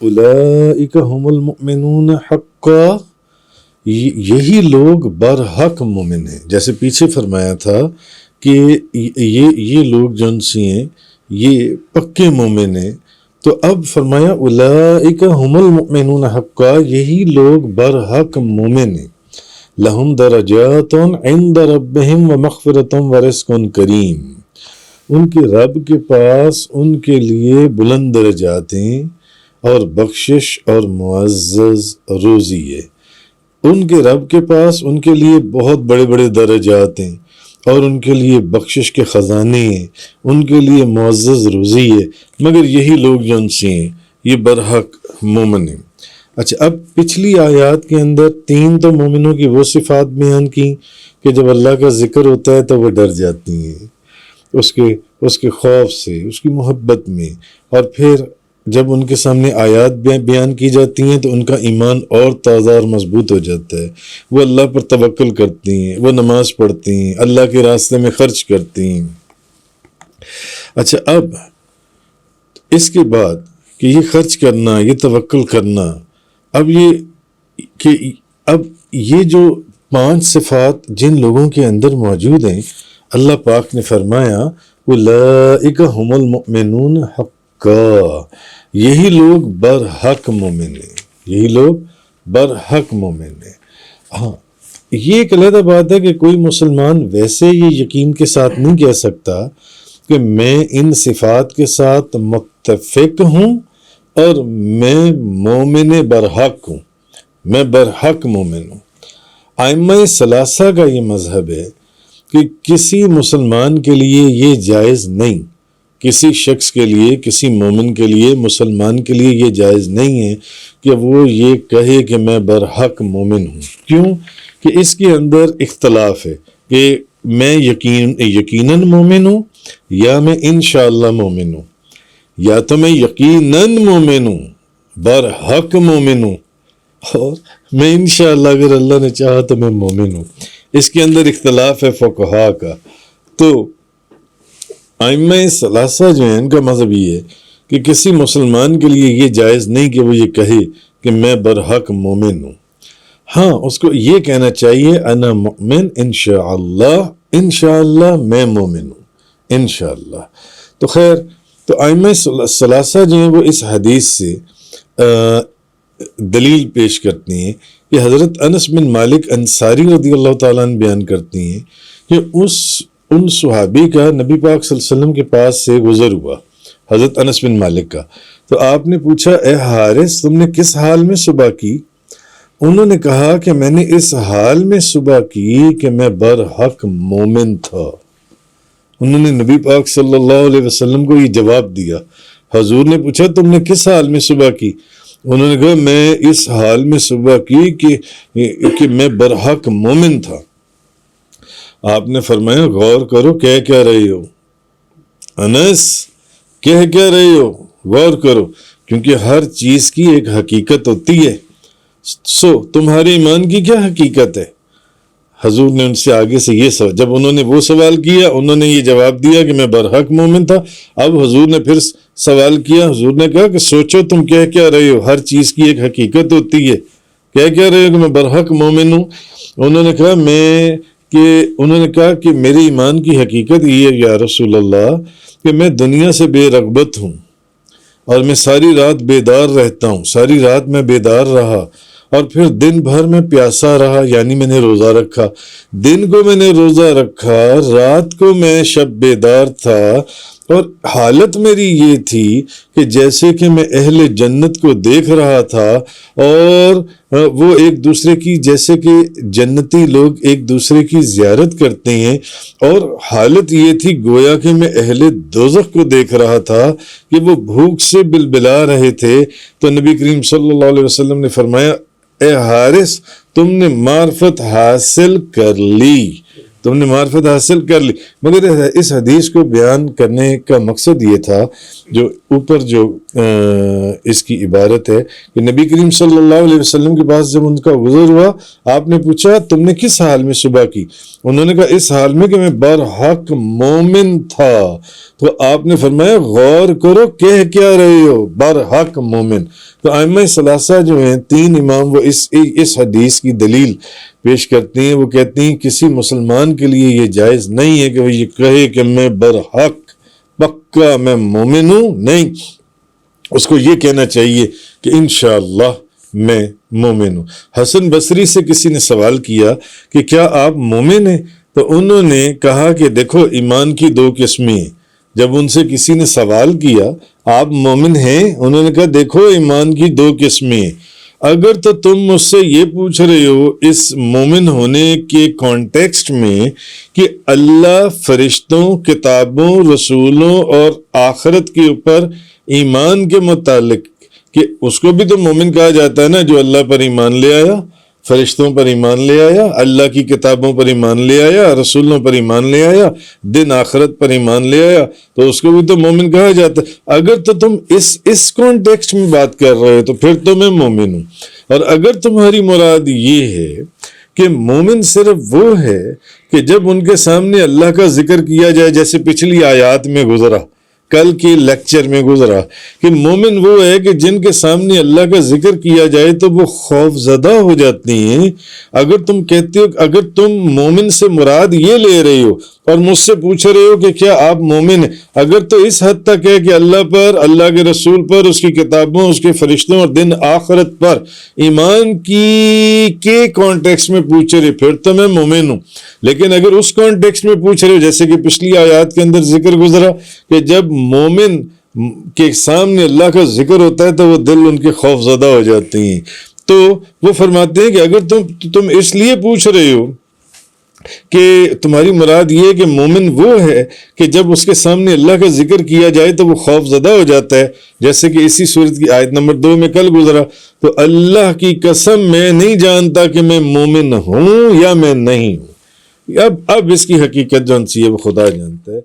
اولئک هم المؤمنون حقا، یہی لوگ برحق مومن ہیں. جیسے پیچھے فرمایا تھا کہ یہ لوگ جن سی ہیں یہ پکے مومن ہیں، تو اب فرمایا اولئک هم المؤمنون حقا، یہی لوگ برحق مومن ہیں. لہم درجات عند ربہم ومغفرۃ ورزق کریم، ان کے رب کے پاس ان کے لیے بلند درجات ہیں اور بخشش اور معزز روزی ہے. ان کے رب کے پاس ان کے لیے بہت بڑے بڑے درجات ہیں اور ان کے لیے بخشش کے خزانے ہیں، ان کے لیے معزز روزی ہے، مگر یہی لوگ جو ان سے ہیں یہ برحق مومن ہیں. اچھا، اب پچھلی آیات کے اندر 3 تو مومنوں کی وہ صفات بیان کی کہ جب اللہ کا ذکر ہوتا ہے تو وہ ڈر جاتی ہیں اس کے خوف سے، اس کی محبت میں، اور پھر جب ان کے سامنے آیات بیان کی جاتی ہیں تو ان کا ایمان اور تازہ اور مضبوط ہو جاتا ہے. وہ اللہ پر توکل کرتی ہیں، وہ نماز پڑھتی ہیں، اللہ کے راستے میں خرچ کرتی ہیں. اچھا، اب اس کے بعد کہ یہ خرچ کرنا، یہ توکل کرنا، اب یہ جو 5 صفات جن لوگوں کے اندر موجود ہیں، اللہ پاک نے فرمایا اولئک هم المؤمنون حقا، یہی لوگ برحق مومن ہیں، یہی لوگ برحق مومن ہیں. ہاں، یہ ایک علیحدہ بات ہے کہ کوئی مسلمان ویسے یہ یقین کے ساتھ نہیں کہہ سکتا کہ میں ان صفات کے ساتھ متفق ہوں اور میں مومن برحق ہوں، میں برحق مومن ہوں. ائمہ ثلاثہ کا یہ مذہب ہے کہ کسی مسلمان کے لیے یہ جائز نہیں، کسی شخص کے لیے، کسی مومن کے لیے، مسلمان کے لیے یہ جائز نہیں ہے کہ وہ یہ کہے کہ میں برحق مومن ہوں. کیوں؟ کہ اس کے اندر اختلاف ہے کہ میں یقیناً مومن ہوں یا میں انشاءاللہ مومن ہوں، یا تو میں یقیناً مومن ہوں، برحق مومن ہوں، اور میں انشاءاللہ اگر اللہ نے چاہا تو میں مومن ہوں. اس کے اندر اختلاف ہے فقہاء کا. تو ائمہ ثلاثہ جو ہیں ان کا مذہب یہ ہے کہ کسی مسلمان کے لیے یہ جائز نہیں کہ وہ یہ کہے کہ میں برحق مومن ہوں. ہاں، اس کو یہ کہنا چاہیے انا مؤمن انشاءاللہ، انشاءاللہ میں مومن ہوں، انشاءاللہ. تو خیر، تو ائمہ ثلاثہ جو ہیں وہ اس حدیث سے دلیل پیش کرتی ہیں کہ حضرت انس بن مالک انصاری رضی اللہ تعالیٰ عنہ بیان کرتی ہیں کہ ان صحابی کا نبی پاک صلی اللہ علیہ وسلم کے پاس سے گزر ہوا، حضرت انس بن مالک کا. تو آپ نے پوچھا اے حارث، تم نے کس حال میں صبح کی؟ انہوں نے کہا کہ میں نے اس حال میں صبح کی کہ میں برحق مومن تھا. انہوں نے نبی پاک صلی اللہ علیہ وسلم کو یہ جواب دیا. حضور نے پوچھا تم نے کس حال میں صبح کی؟ انہوں نے کہا میں اس حال میں صبح کی کہ میں برحق مومن تھا. آپ نے فرمایا غور کرو، کہہ کیا رہے ہو انس، کہہ کیا رہے ہو، غور کرو، کیونکہ ہر چیز کی ایک حقیقت ہوتی ہے. تمہارے ایمان کی کیا حقیقت ہے؟ حضور نے ان سے آگے سے یہ سوال، جب انہوں نے وہ سوال کیا، انہوں نے یہ جواب دیا کہ میں برحق مومن تھا. اب حضور نے پھر سوال کیا، حضور نے کہا کہ سوچو تم کہہ کیا رہے ہو، ہر چیز کی ایک حقیقت ہوتی ہے، کہہ کیا رہے ہو کہ میں برحق مومن ہوں. انہوں نے کہا کہ میرے ایمان کی حقیقت یہ ہے یا رسول اللہ کہ میں دنیا سے بے رغبت ہوں اور میں ساری رات بیدار رہتا ہوں، ساری رات میں بیدار رہا اور پھر دن بھر میں پیاسا رہا، یعنی میں نے روزہ رکھا. دن کو میں نے روزہ رکھا، رات کو میں شب بیدار تھا، اور حالت میری یہ تھی کہ جیسے کہ میں اہل جنت کو دیکھ رہا تھا، اور وہ ایک دوسرے کی، جیسے کہ جنتی لوگ ایک دوسرے کی زیارت کرتے ہیں، اور حالت یہ تھی گویا کہ میں اہل دوزخ کو دیکھ رہا تھا کہ وہ بھوک سے بلبلا رہے تھے. تو نبی کریم صلی اللہ علیہ وسلم نے فرمایا اے حارث، تم نے معرفت حاصل کر لی، تم نے معرفت حاصل کر لی. مگر اس حدیث کو بیان کرنے کا مقصد یہ تھا، جو اوپر جو اس کی عبارت ہے کہ نبی کریم صلی اللہ علیہ وسلم کے پاس جب ان کا گزر ہوا، آپ نے پوچھا تم نے کس حال میں صبح کی؟ انہوں نے کہا اس حال میں کہ میں برحق مومن تھا۔ تو آپ نے فرمایا غور کرو کہہ کیا رہے ہو، برحق مومن۔ تو ائمہ ثلاثہ جو ہیں، تین امام، وہ اس حدیث کی دلیل پیش کرتی ہیں۔ وہ کہتی ہیں کسی مسلمان کے لیے یہ جائز نہیں ہے کہ وہ یہ کہے کہ میں برحق پکا میں مومن ہوں، نہیں، اس کو یہ کہنا چاہیے کہ انشاءاللہ میں مومن ہوں۔ حسن بصری سے کسی نے سوال کیا کہ کیا آپ مومن ہیں؟ تو انہوں نے کہا کہ دیکھو ایمان کی دو قسمیں ہیں۔ جب ان سے کسی نے سوال کیا آپ مومن ہیں، انہوں نے کہا دیکھو ایمان کی دو قسمیں ہیں۔ اگر تو تم مجھ سے یہ پوچھ رہے ہو اس مومن ہونے کے کانٹیکسٹ میں کہ اللہ فرشتوں، کتابوں، رسولوں اور آخرت کے اوپر ایمان کے متعلق، کہ اس کو بھی تو مومن کہا جاتا ہے نا، جو اللہ پر ایمان لے آیا، فرشتوں پر ایمان لے آیا، اللہ کی کتابوں پر ایمان لے آیا، رسولوں پر ایمان لے آیا، دن آخرت پر ایمان لے آیا، تو اس کو بھی تو مومن کہا جاتا ہے۔ اگر تو تم اس کانٹیکسٹ میں بات کر رہے ہو تو پھر تو میں مومن ہوں۔ اور اگر تمہاری مراد یہ ہے کہ مومن صرف وہ ہے کہ جب ان کے سامنے اللہ کا ذکر کیا جائے، جیسے پچھلی آیات میں گزرا، کل کے لیکچر میں گزرا، کہ مومن وہ ہے کہ جن کے سامنے اللہ کا ذکر کیا جائے تو وہ خوف زدہ ہو جاتی ہیں۔ اگر تم کہتے ہو، اگر تم مومن سے مراد یہ لے رہے ہو اور مجھ سے پوچھ رہے ہو کہ کیا آپ مومن ہیں، اگر تو اس حد تک ہے کہ اللہ پر، اللہ کے رسول پر، اس کی کتابوں، اس کے فرشتوں اور دن آخرت پر ایمان کے کانٹیکس میں پوچھ رہے، پھر تو میں مومن ہوں۔ لیکن اگر اس کانٹیکس میں پوچھ رہے ہو، جیسے کہ پچھلی آیات کے اندر ذکر گزرا کہ جب مومن کے سامنے اللہ کا ذکر ہوتا ہے تو وہ دل ان کے خوف زدہ ہو جاتی ہیں، تو وہ فرماتے ہیں کہ اگر تم اس لیے پوچھ رہے ہو کہ تمہاری مراد یہ ہے کہ مومن وہ ہے کہ جب اس کے سامنے اللہ کا ذکر کیا جائے تو وہ خوف زدہ ہو جاتا ہے، جیسے کہ اسی صورت کی آیت نمبر 2 میں کل گزرا، تو اللہ کی قسم میں نہیں جانتا کہ میں مومن ہوں یا میں نہیں ہوں۔ اب اس کی حقیقت جو ہے وہ خدا جانتا ہے۔